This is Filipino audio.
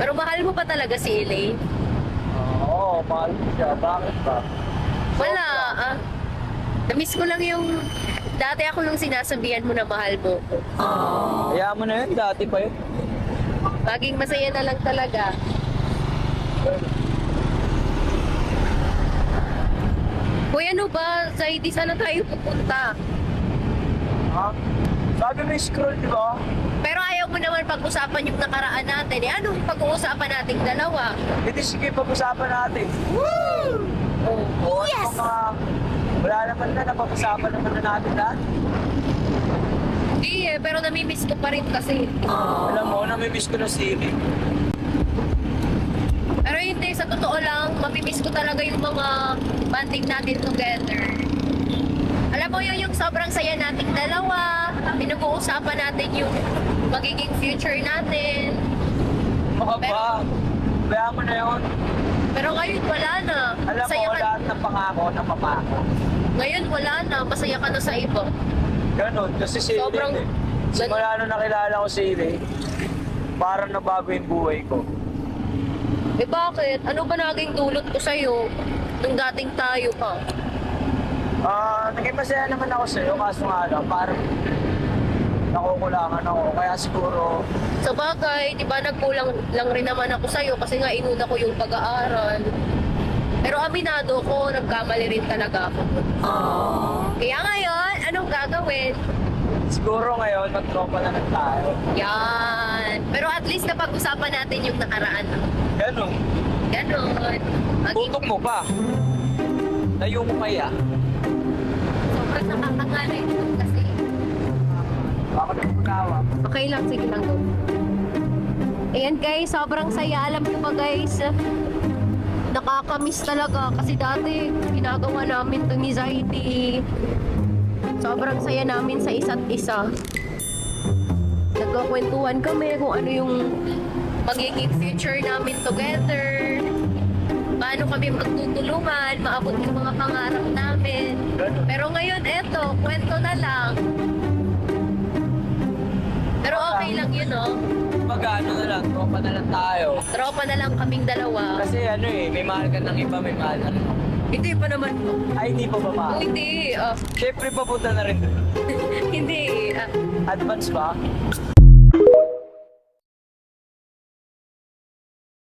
Pero mahal mo pa talaga si Elaine? Oo, mahal ko siya. Bakit ba? Wala, ah. Na-miss ko lang yung dati ako nung sinasabihan mo na mahal mo ko. Kaya mo na yun, dati pa yun. Maging masaya na lang talaga. Hoy, ano ba? Sa hindi sana tayo pupunta. Ha? Sabi mo scroll, di ba? Pero ayaw mo naman pag-usapan yung nakaraan natin. Eh, anong pag-uusapan nating dalawa? Hindi, sige, pag-usapan natin. Oh. Yes! Wala naman na, napag-usapan naman na natin lahat. Hindi eh, pero namimiss ko pa rin kasi. Alam mo, namimiss ko na si Amy. Pero hindi, sa totoo lang, mamimiss ko talaga yung mga banding natin together. Alam mo yun, yung sobrang saya nating dalawa, pinag-uusapan natin yung magiging future natin. Baka ba? Kaya mo na yun. Pero ngayon wala na. Alam Masaya mo, ka. lahat ng pangako, napapako. Ngayon wala na, masaya ka na sa iba. Ganon, kasi si Sobrang- Elaine eh. Simula nung nakilala ko si Elaine, parang nabago yung buhay ko. Eh bakit? Ano ba naging dulot ko sa'yo nung dating tayo pa? Naging masaya naman ako sa'yo, kaso nga lang, parang nakukulangan ako. Kaya siguro, Sa bagay, di ba nagkulang lang rin naman ako sa'yo kasi nga inuna ko yung pag-aaral. Pero aminado ko, nagkamali rin talaga ako. Kaya ngayon, anong gagawin? siguro ngayon, mag-tropa na lang tayo. Yan. Pero at least napag-usapan natin yung nakaraan. Ganon. Ganon. Tutok mo pa. Tayo mo kaya. Sobrang nakakangalay kasi. Baka na magawa. Okay lang, sige lang go. Ayan guys, sobrang saya. Alam mo ba guys, nakakamiss talaga kasi dati ginagawa namin to ni Zaidi. Sobrang saya namin sa isa't isa. Nagkakwentuhan kami kung ano yung magiging future namin together. Paano kami magtutulungan, maabot yung mga pangarap namin. Pero ngayon, eto, kwento na lang. Pero okay lang yun, no? Mag-ano na lang, tropa na lang tayo. Tropa na lang kaming dalawa. Kasi ano eh, may mahal ka ng iba, may mahal ka ng iba. Hindi pa naman po. Ay, hindi pa ba Oh, mahal? hindi. Siyempre, papunta na rin doon. Hindi. Advance ba?